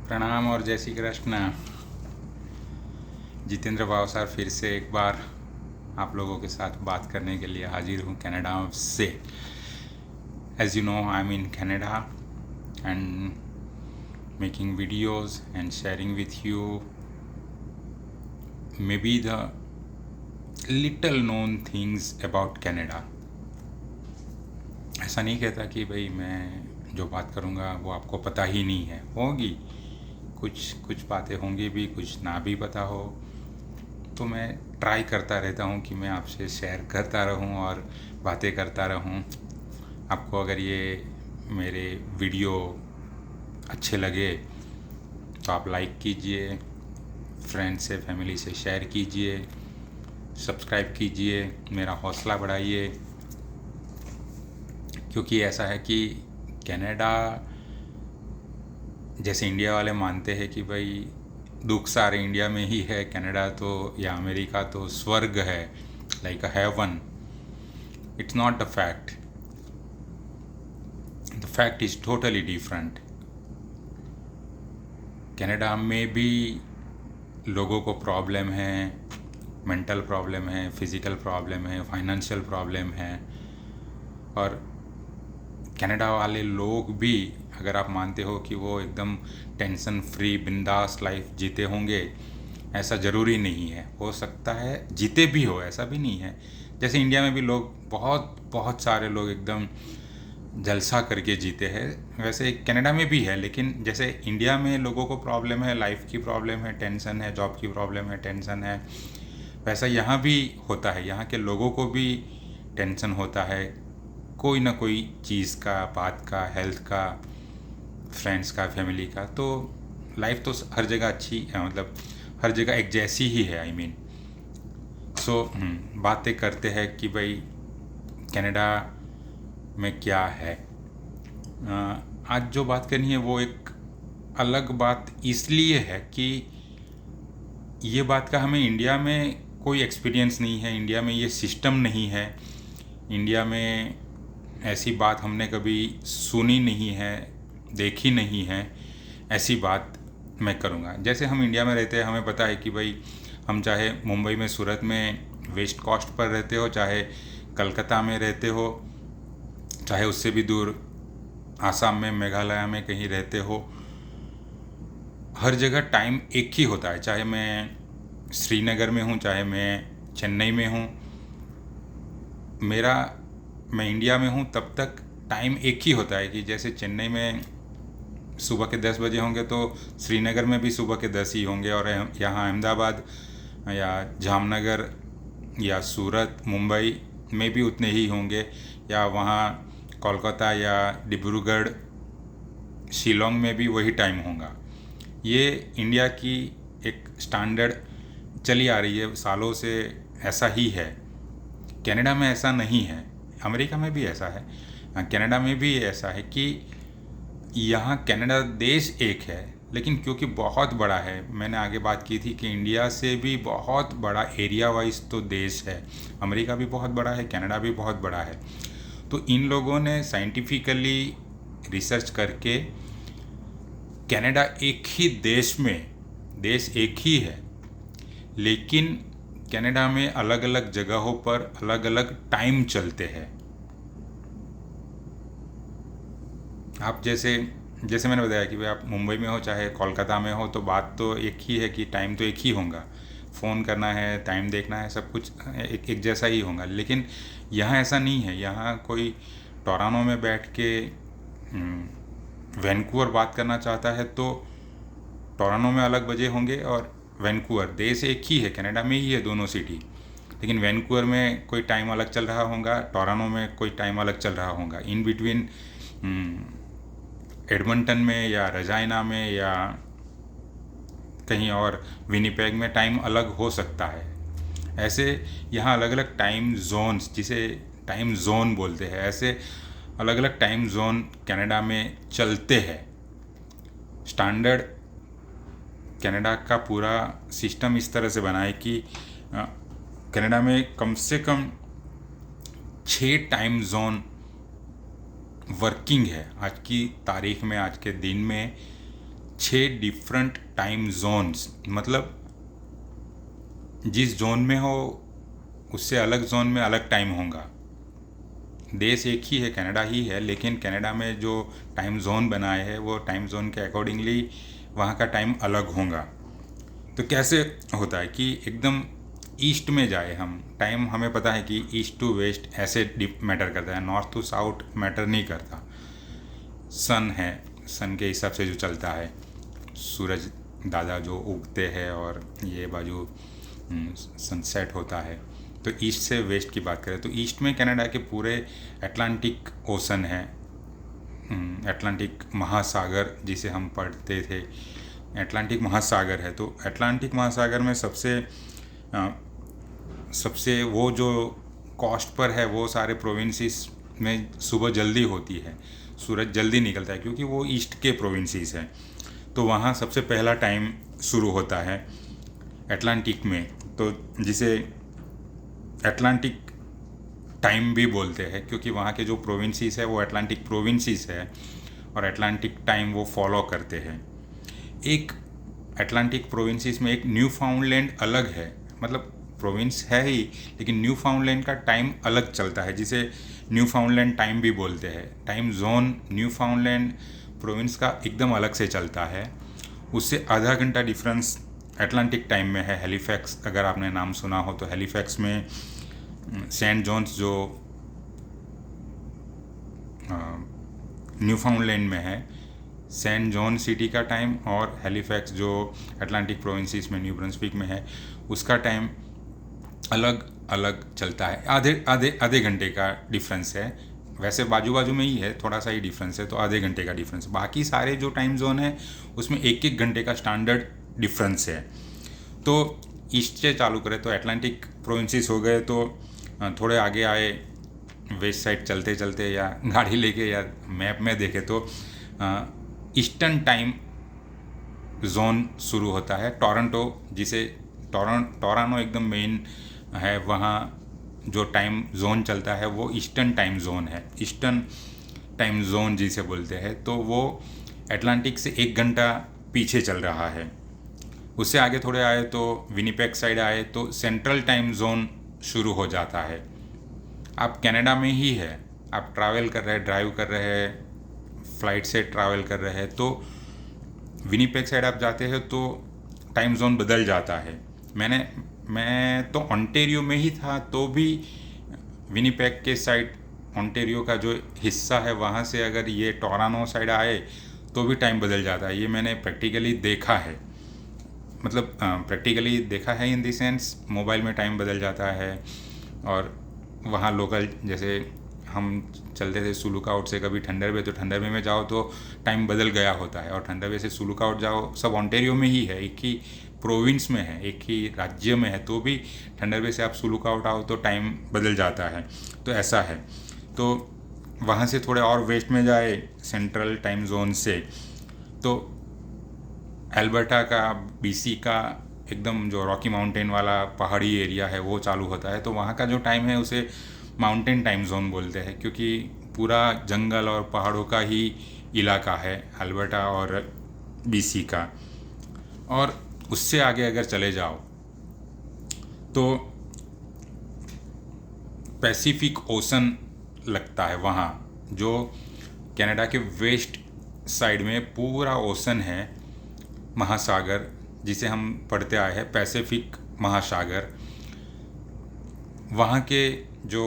प्रणाम और जय श्री कृष्ण। जितेंद्र भावसार फिर से एक बार आप लोगों के साथ बात करने के लिए हाजिर हूँ कनाडा से। As you know, I am in Canada and making videos and sharing with you maybe the little known things about Canada. ऐसा नहीं कहता कि भाई मैं जो बात करूँगा वो आपको पता ही नहीं है, होगी कुछ बातें होंगी भी, कुछ ना भी पता हो, तो मैं ट्राई करता रहता हूँ कि मैं आपसे शेयर करता रहूँ और बातें करता रहूँ। आपको अगर ये मेरे वीडियो अच्छे लगे तो आप लाइक कीजिए, फ्रेंड से फैमिली से शेयर कीजिए, सब्सक्राइब कीजिए, मेरा हौसला बढ़ाइए। क्योंकि ऐसा है कि कनाडा, जैसे इंडिया वाले मानते हैं कि भाई दुख सारे इंडिया में ही है, कनाडा तो या अमेरिका तो स्वर्ग है, like a heaven. It's not the fact, the fact is totally different. Canada में भी लोगों को प्रॉब्लम है, मेंटल प्रॉब्लम है, फिज़िकल प्रॉब्लम है, फाइनेंशियल प्रॉब्लम है। और कनाडा वाले लोग भी, अगर आप मानते हो कि वो एकदम टेंशन फ्री बिंदास लाइफ जीते होंगे, ऐसा ज़रूरी नहीं है। हो सकता है जीते भी हो, ऐसा भी नहीं है। जैसे इंडिया में भी लोग बहुत बहुत सारे लोग एकदम जलसा करके जीते हैं, वैसे कनाडा में भी है। लेकिन जैसे इंडिया में लोगों को प्रॉब्लम है, लाइफ की प्रॉब्लम है, टेंशन है, जॉब की प्रॉब्लम है, टेंशन है, वैसा यहाँ भी होता है। यहाँ के लोगों को भी टेंशन होता है, कोई ना कोई चीज़ का, बात का, हेल्थ का, फ्रेंड्स का, फैमिली का। तो लाइफ तो हर जगह अच्छी है, मतलब हर जगह एक जैसी ही है, आई मीन। सो बातें करते हैं कि भाई कनाडा में क्या है। आज जो बात करनी है वो एक अलग बात इसलिए है कि ये बात का हमें इंडिया में कोई एक्सपीरियंस नहीं है, इंडिया में ये सिस्टम नहीं है, इंडिया में ऐसी बात हमने कभी सुनी नहीं है, देखी नहीं है। ऐसी बात मैं करूँगा। जैसे हम इंडिया में रहते हैं, हमें पता है कि भाई हम चाहे मुंबई में, सूरत में, वेस्ट कोस्ट पर रहते हो, चाहे कलकत्ता में रहते हो, चाहे उससे भी दूर आसाम में, मेघालय में कहीं रहते हो, हर जगह टाइम एक ही होता है। चाहे मैं श्रीनगर में हूँ, चाहे मैं चेन्नई में हूँ, मैं इंडिया में हूँ, तब तक टाइम एक ही होता है। कि जैसे चेन्नई में सुबह के 10 बजे होंगे तो श्रीनगर में भी सुबह के 10 ही होंगे। और यहाँ अहमदाबाद या जामनगर या सूरत, मुंबई में भी उतने ही होंगे। या वहाँ कोलकाता या डिब्रूगढ़, शिलोंग में भी वही टाइम होगा। ये इंडिया की एक स्टैंडर्ड चली आ रही है सालों से, ऐसा ही है। कनाडा में ऐसा नहीं है, अमेरिका में भी ऐसा है, कनाडा में भी ऐसा है कि यहाँ कनाडा देश एक है, लेकिन क्योंकि बहुत बड़ा है, मैंने आगे बात की थी कि इंडिया से भी बहुत बड़ा एरिया वाइज तो देश है। अमेरिका भी बहुत बड़ा है, कनाडा भी बहुत बड़ा है। तो इन लोगों ने साइंटिफिकली रिसर्च करके कनाडा एक ही देश में, देश एक ही है, लेकिन कनाडा में अलग अलग जगहों पर अलग अलग टाइम चलते हैं। आप जैसे जैसे मैंने बताया कि भाई आप मुंबई में हो चाहे कोलकाता में हो, तो बात तो एक ही है कि टाइम तो एक ही होगा। फ़ोन करना है, टाइम देखना है, सब कुछ एक जैसा ही होगा। लेकिन यहाँ ऐसा नहीं है। यहाँ कोई टोरंटो में बैठ के वैंकूवर बात करना चाहता है तो टोरंटो में अलग बजे होंगे, और वैंकूवर देश एक ही है, कनाडा में ही है दोनों सिटी, लेकिन वैंकूवर में कोई टाइम अलग चल रहा होगा, टोरंटो में कोई टाइम अलग चल रहा होगा। इन बिटवीन एडमंटन में या रजाइना में या कहीं और विनीपेग में टाइम अलग हो सकता है। ऐसे यहाँ अलग अलग टाइम जोन्स, जिसे टाइम जोन बोलते हैं, ऐसे अलग अलग टाइम जोन कनाडा में चलते हैं। स्टैंडर्ड कनाडा का पूरा सिस्टम इस तरह से बना है कि कनाडा में कम से कम 6 टाइम जोन वर्किंग है। आज की तारीख में, आज के दिन में 6 डिफरेंट टाइम जोन्स, मतलब जिस जोन में हो उससे अलग जोन में अलग टाइम होगा। देश एक ही है, कनाडा ही है, लेकिन कनाडा में जो टाइम जोन बनाए हैं वो टाइम जोन के अकॉर्डिंगली वहाँ का टाइम अलग होगा। तो कैसे होता है कि एकदम ईस्ट में जाए हम, टाइम हमें पता है कि ईस्ट टू वेस्ट ऐसे मैटर करता है, नॉर्थ टू साउथ मैटर नहीं करता। सन है, सन के हिसाब से जो चलता है, सूरज दादा जो उगते हैं और ये बाजू सनसेट होता है। तो ईस्ट से वेस्ट की बात करें तो ईस्ट में कनाडा के पूरे अटलांटिक ओशन है, अटलांटिक महासागर जिसे हम पढ़ते थे, अटलांटिक महासागर है। तो अटलांटिक महासागर में सबसे वो जो कॉस्ट पर है वो सारे प्रोविंसेस में सुबह जल्दी होती है, सूरज जल्दी निकलता है क्योंकि वो ईस्ट के प्रोविंसेस हैं। तो वहाँ सबसे पहला टाइम शुरू होता है अटलांटिक में, तो जिसे अटलांटिक टाइम भी बोलते हैं क्योंकि वहाँ के जो प्रोविंसेस है वो अटलांटिक प्रोविंसेस है और अटलांटिक टाइम वो फॉलो करते हैं। एक अटलांटिक प्रोविंसेस में एक न्यू फाउंडलैंड अलग है, मतलब प्रोविंस है ही लेकिन न्यू फाउंडलैंड का टाइम अलग चलता है, जिसे न्यू फाउंडलैंड टाइम भी बोलते हैं। टाइम जोन न्यू फाउंडलैंड प्रोविंस का एकदम अलग से चलता है, उससे आधा घंटा डिफरेंस अटलांटिक टाइम में है। हैलिफैक्स अगर आपने नाम सुना हो तो हैलिफैक्स में सेंट जॉन्स जो न्यू फाउंडलैंड में है, सेंट जॉन सिटी का टाइम और हैलिफैक्स जो अटलांटिक प्रोविंसेस में न्यू ब्रंसविक में है उसका टाइम अलग अलग चलता है। आधे घंटे का डिफरेंस है, वैसे बाजू बाजू में ही है, थोड़ा सा ही डिफरेंस है, तो आधे घंटे का डिफरेंस। बाकी सारे जो टाइम जोन है उसमें एक एक घंटे का स्टैंडर्ड डिफरेंस है। तो ईस्ट से चालू करें तो अटलांटिक प्रोविंसेस हो गए, तो थोड़े आगे आए वेस्ट साइड चलते चलते या गाड़ी लेके या मैप में देखे तो ईस्टर्न टाइम जोन शुरू होता है। टोरंटो, जिसे टोरंटो एकदम मेन है, वहाँ जो टाइम जोन चलता है वो ईस्टर्न टाइम जोन है, ईस्टर्न टाइम जोन जिसे बोलते हैं। तो वो अटलांटिक से 1 घंटा पीछे चल रहा है। उससे आगे थोड़े आए तो विनिपेग साइड आए तो सेंट्रल टाइम जोन शुरू हो जाता है। आप कनाडा में ही है, आप ट्रैवल कर रहे हैं, ड्राइव कर रहे हैं, फ्लाइट से ट्रैवल कर रहे हैं, तो विनिपेग साइड आप जाते हैं तो टाइम जोन बदल जाता है। मैं तो ओंटारियो में ही था, तो भी विनिपेग के साइड ओंटारियो का जो हिस्सा है वहाँ से अगर ये टोरंटो साइड आए तो भी टाइम बदल जाता है। ये मैंने प्रैक्टिकली देखा है, मतलब प्रैक्टिकली देखा है इन द सेंस मोबाइल में टाइम बदल जाता है। और वहाँ लोकल जैसे हम चलते थे सुलूक आउट से कभी ठंडर बे, तो ठंडर बे में जाओ तो टाइम बदल गया होता है, और ठंडर बे से सुलूक आउट जाओ, सब ओंटारियो में ही है, एक ही प्रोविंस में है, एक ही राज्य में है, तो भी ठंडर बे से आप सुलूक आउट आओ तो टाइम बदल जाता है। तो ऐसा है। तो वहाँ से थोड़े और वेस्ट में जाए सेंट्रल टाइम जोन से तो एल्बर्टा का, बीसी का एकदम जो रॉकी माउंटेन वाला पहाड़ी एरिया है वो चालू होता है। तो वहाँ का जो टाइम है उसे माउंटेन टाइम जोन बोलते हैं क्योंकि पूरा जंगल और पहाड़ों का ही इलाका है एल्बर्टा और बीसी का। और उससे आगे अगर चले जाओ तो पैसिफिक ओशन लगता है वहाँ, जो कनाडा के वेस्ट साइड में पूरा ओशन है, महासागर जिसे हम पढ़ते आए हैं पैसिफिक महासागर। वहाँ के जो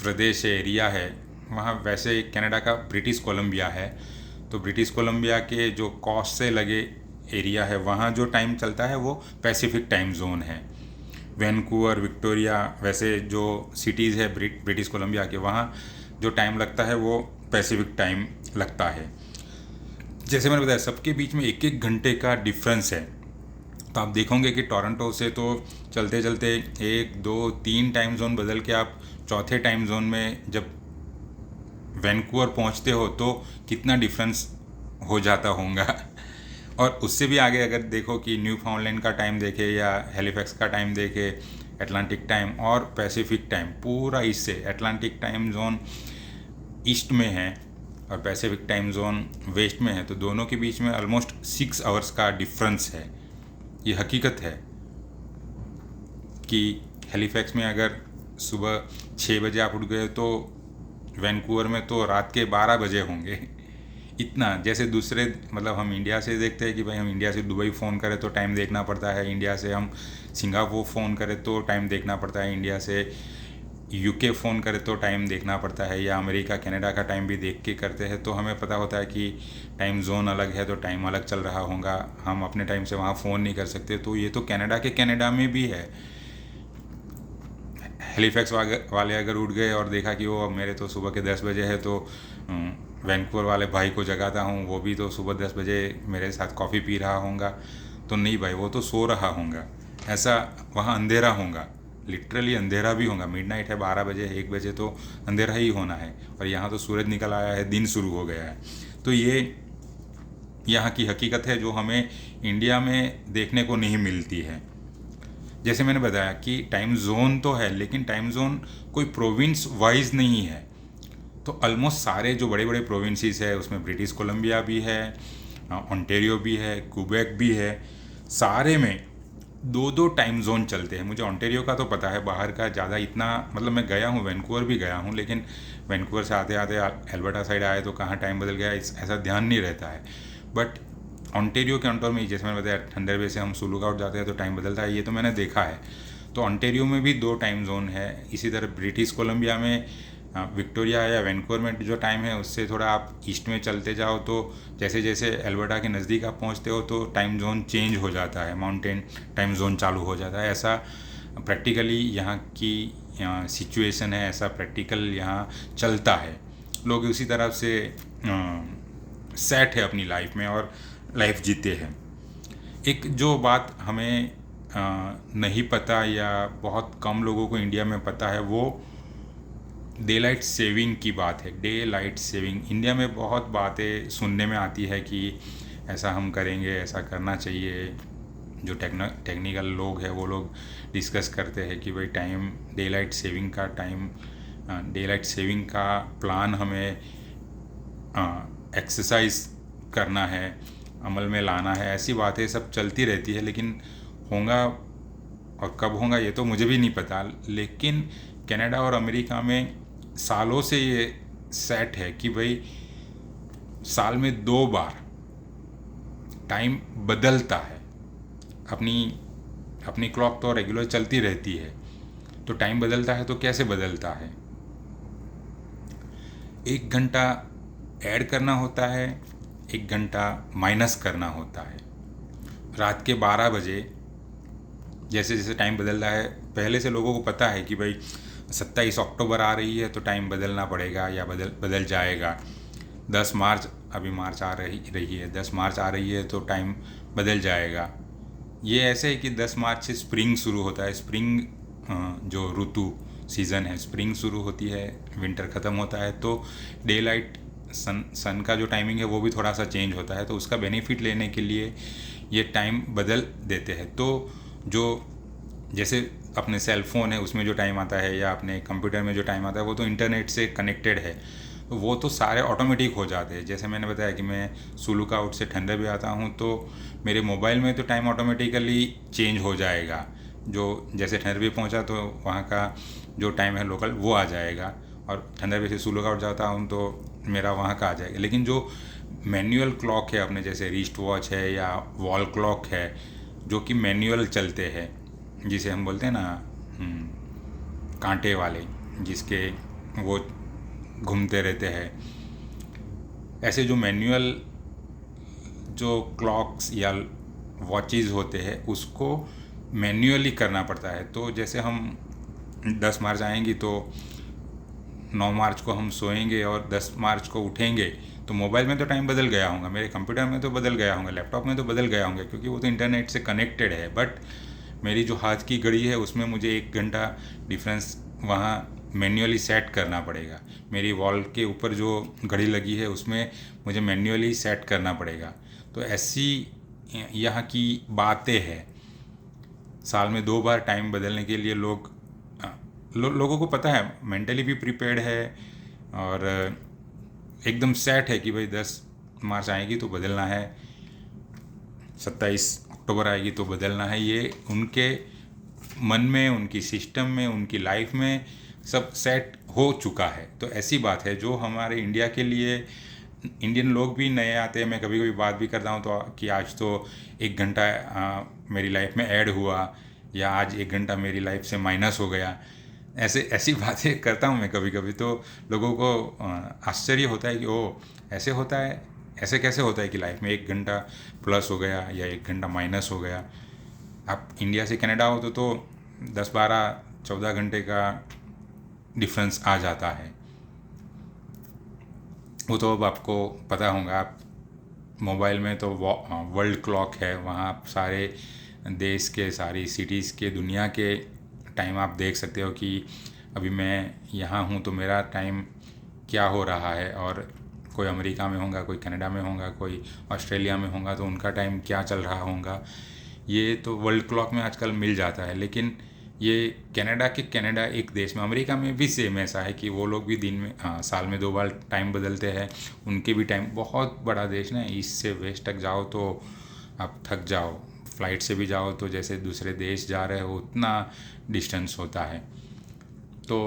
प्रदेश एरिया है वहाँ, वैसे कनाडा का ब्रिटिश कोलंबिया है, तो ब्रिटिश कोलंबिया के जो कोस्ट से लगे एरिया है वहाँ जो टाइम चलता है वो पैसिफिक टाइम जोन है। वैनकूवर, विक्टोरिया, वैसे जो सिटीज़ है ब्रिटिश कोलंबिया के, वहाँ जो टाइम लगता है वो पैसिफिक टाइम लगता है। जैसे मैंने बताया सबके बीच में 1-1 घंटे का डिफरेंस है। तो आप देखोगे कि टोरंटो से तो चलते चलते 1, 2, 3 टाइम जोन बदल के आप चौथे टाइम जोन में जब वैनकूवर पहुंचते हो तो कितना डिफरेंस हो जाता होगा। और उससे भी आगे अगर देखो कि न्यू फाउंडलैंड का टाइम देखे या हैलिफैक्स का टाइम देखे, अटलांटिक टाइम और पैसिफिक टाइम, पूरा इससे अटलांटिक टाइम जोन ईस्ट में है और पैसिफिक टाइम जोन वेस्ट में है, तो दोनों के बीच में ऑलमोस्ट 6 आवर्स का डिफरेंस है। ये हकीकत है कि हैलिफैक्स में अगर सुबह 6 बजे आप उठ गए तो वैंकूवर में तो रात के 12 बजे होंगे। इतना, जैसे दूसरे मतलब हम इंडिया से देखते हैं कि भाई हम इंडिया से दुबई फ़ोन करें तो टाइम देखना पड़ता है, इंडिया से हम सिंगापुर फ़ोन करें तो टाइम देखना पड़ता है, इंडिया से यूके फ़ोन करें तो टाइम देखना पड़ता है, या अमेरिका कनाडा का टाइम भी देख के करते हैं, तो हमें पता होता है कि टाइम जोन अलग है तो टाइम अलग चल रहा होगा, हम अपने टाइम से वहाँ फ़ोन नहीं कर सकते। तो ये तो कनाडा में भी है। हैलिफैक्स वाले अगर उठ गए और देखा कि वो मेरे तो सुबह के 10 बजे है, तो वैंकूवर वाले भाई को जगाता हूँ, वो भी तो सुबह 10 बजे मेरे साथ कॉफ़ी पी रहा होगा, तो नहीं भाई, वो तो सो रहा होगा। ऐसा वहाँ अंधेरा होगा, लिटरली अंधेरा भी होगा। मिडनाइट है, 12 बजे 1 बजे तो अंधेरा ही होना है, और यहाँ तो सूरज निकल आया है, दिन शुरू हो गया है। तो ये यहाँ की हकीकत है जो हमें इंडिया में देखने को नहीं मिलती है। जैसे मैंने बताया कि टाइम जोन तो है, लेकिन टाइम जोन कोई प्रोविंस वाइज नहीं है। तो ऑलमोस्ट सारे जो बड़े बड़े प्रोविंसेस है उसमें ब्रिटिश कोलंबिया भी है, ओंटारियो भी है, क्यूबेक भी है, सारे में 2-2 टाइम जोन चलते हैं। मुझे ओंटारियो का तो पता है, बाहर का ज़्यादा इतना मतलब मैं गया हूँ, वैंकूवर भी गया हूँ, लेकिन वैंकूवर से आते आते एल्बर्टा साइड आए तो कहाँ टाइम बदल गया ऐसा ध्यान नहीं रहता है। बट ओंटारियो के अंटर में, जैसे मैंने बताया, थंडर बे से हम सुलूक आउट जाते हैं तो टाइम बदलता है, ये तो मैंने देखा है। तो ओंटारियो में भी 2 टाइम जोन है। इसी तरह ब्रिटिश कोलंबिया में विक्टोरिया या वैंकूवर में जो टाइम है उससे थोड़ा आप ईस्ट में चलते जाओ तो जैसे जैसे एल्बर्टा के नज़दीक आप पहुंचते हो तो टाइम जोन चेंज हो जाता है, माउंटेन टाइम जोन चालू हो जाता है। ऐसा प्रैक्टिकली यहाँ की सिचुएशन है, ऐसा प्रैक्टिकल यहाँ चलता है। लोग उसी तरफ से सेट है अपनी लाइफ में और लाइफ जीते हैं। एक जो बात हमें नहीं पता या बहुत कम लोगों को इंडिया में पता है, वो डे लाइट सेविंग की बात है। डे लाइट सेविंग इंडिया में बहुत बातें सुनने में आती है कि ऐसा हम करेंगे, ऐसा करना चाहिए। जो टेक्निकल लोग हैं वो लोग डिस्कस करते हैं कि भाई डे लाइट सेविंग का प्लान हमें एक्सरसाइज करना है, अमल में लाना है। ऐसी बातें सब चलती रहती है, लेकिन होगा और कब होगा ये तो मुझे भी नहीं पता। लेकिन कनाडा और अमेरिका में सालों से ये सेट है कि भाई साल में 2 बार टाइम बदलता है। अपनी क्लॉक तो रेगुलर चलती रहती है, तो टाइम बदलता है तो कैसे बदलता है? 1 घंटा ऐड करना होता है, 1 घंटा माइनस करना होता है। रात के 12 बजे जैसे जैसे टाइम बदल रहा है, पहले से लोगों को पता है कि भाई 27 अक्टूबर आ रही है तो टाइम बदलना पड़ेगा या बदल जाएगा। 10 मार्च, अभी मार्च आ रही है, 10 मार्च आ रही है तो टाइम बदल जाएगा। ये ऐसे है कि 10 मार्च से स्प्रिंग शुरू होता है। स्प्रिंग जो ऋतु सीज़न है, स्प्रिंग शुरू होती है, विंटर ख़त्म होता है, तो डे लाइट सन का जो टाइमिंग है वो भी थोड़ा सा चेंज होता है। तो उसका बेनिफिट लेने के लिए ये टाइम बदल देते हैं। तो जो जैसे अपने सेल फ़ोन है उसमें जो टाइम आता है या अपने कंप्यूटर में जो टाइम आता है वो तो इंटरनेट से कनेक्टेड है, तो वो तो सारे ऑटोमेटिक हो जाते हैं। जैसे मैंने बताया कि मैं सुलूक आउट से ठंडर भी आता हूँ तो मेरे मोबाइल में तो टाइम ऑटोमेटिकली चेंज हो जाएगा। जो जैसे ठंडर भी पहुँचा तो वहाँ का जो टाइम है लोकल वो आ जाएगा, और ठंडर भी से सुलूक आउट जाता हूँ तो मेरा वहाँ का आ जाएगा। लेकिन जो मैनुअल क्लॉक है अपने, जैसे रिस्ट वॉच है या वॉल क्लॉक है, जो कि मैनुअल चलते हैं, जिसे हम बोलते हैं ना कांटे वाले, जिसके वो घूमते रहते हैं, ऐसे जो मैनुअल जो क्लॉक्स या वॉचेस होते हैं उसको मैन्युअली करना पड़ता है। तो जैसे हम 10 मार्च आएंगी तो 9 मार्च को हम सोएंगे और 10 मार्च को उठेंगे, तो मोबाइल में तो टाइम बदल गया होगा, मेरे कंप्यूटर में तो बदल गया होगा, लैपटॉप में तो बदल गया होगा, क्योंकि वो तो इंटरनेट से कनेक्टेड है। बट मेरी जो हाथ की घड़ी है उसमें मुझे 1 घंटा डिफरेंस वहाँ मैन्युअली सेट करना पड़ेगा। मेरी वॉल के ऊपर जो घड़ी लगी है उसमें मुझे मैन्युअली सेट करना पड़ेगा। तो ऐसी यहाँ की बातें हैं। साल में 2 बार टाइम बदलने के लिए लोगों को पता है, मेंटली भी प्रिपेयर्ड है और एकदम सेट है कि भाई 10 मार्च आएगी तो बदलना है, 27 अक्टूबर आएगी तो बदलना है, ये उनके मन में, उनकी सिस्टम में, उनकी लाइफ में सब सेट हो चुका है। तो ऐसी बात है जो हमारे इंडिया के लिए, इंडियन लोग भी नए आते हैं, मैं कभी कभी बात भी करता हूँ तो कि आज तो 1 घंटा मेरी लाइफ में ऐड हुआ, या आज 1 घंटा मेरी लाइफ से माइनस हो गया, ऐसी बातें करता हूँ मैं कभी कभी। तो लोगों को आश्चर्य होता है कि ओ ऐसे होता है, ऐसे कैसे होता है कि लाइफ में 1 घंटा प्लस हो गया या 1 घंटा माइनस हो गया। आप इंडिया से कनाडा हो तो 10 12 14 घंटे का डिफरेंस आ जाता है। वो तो अब आपको पता होगा, आप मोबाइल में तो वर्ल्ड क्लॉक है, वहाँ आप सारे देश के, सारी सिटीज़ के, दुनिया के टाइम आप देख सकते हो कि अभी मैं यहाँ हूँ तो मेरा टाइम क्या हो रहा है, और कोई अमेरिका में होगा, कोई कनाडा में होगा, कोई ऑस्ट्रेलिया में होगा तो उनका टाइम क्या चल रहा होगा। ये तो वर्ल्ड क्लॉक में आजकल मिल जाता है। लेकिन ये कनाडा एक देश में, अमेरिका में भी सेम ऐसा है कि वो लोग भी दिन में साल में 2 बार टाइम बदलते हैं, उनके भी टाइम, बहुत बड़ा देश ना, ईस्ट से वेस्ट तक जाओ तो आप थक जाओ, फ्लाइट से भी जाओ तो जैसे दूसरे देश जा रहे हो उतना डिस्टेंस होता है। तो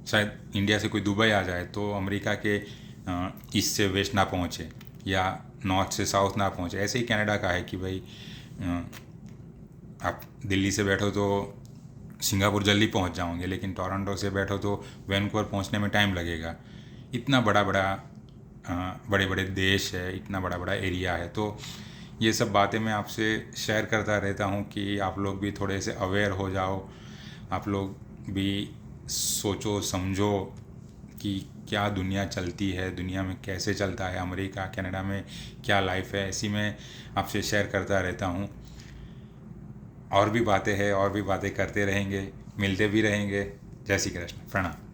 शायद इंडिया से कोई दुबई आ जाए तो अमेरिका के ईस्ट से वेस्ट ना पहुँचे या नॉर्थ से साउथ ना पहुँचे। ऐसे ही कनाडा का है कि भाई आप दिल्ली से बैठो तो सिंगापुर जल्दी पहुंच जाओगे, लेकिन टोरंटो से बैठो तो वैंकूवर पहुंचने में टाइम लगेगा। इतना बड़े बड़े देश है, इतना बड़ा बड़ा एरिया है। तो ये सब बातें मैं आपसे शेयर करता रहता हूँ कि आप लोग भी थोड़े से अवेयर हो जाओ, आप लोग भी सोचो समझो कि क्या दुनिया चलती है, दुनिया में कैसे चलता है, अमेरिका कनाडा में क्या लाइफ है। ऐसी मैं आपसे शेयर करता रहता हूँ। और भी बातें हैं, और भी बातें करते रहेंगे, मिलते भी रहेंगे। जय श्री कृष्ण, प्रणाम।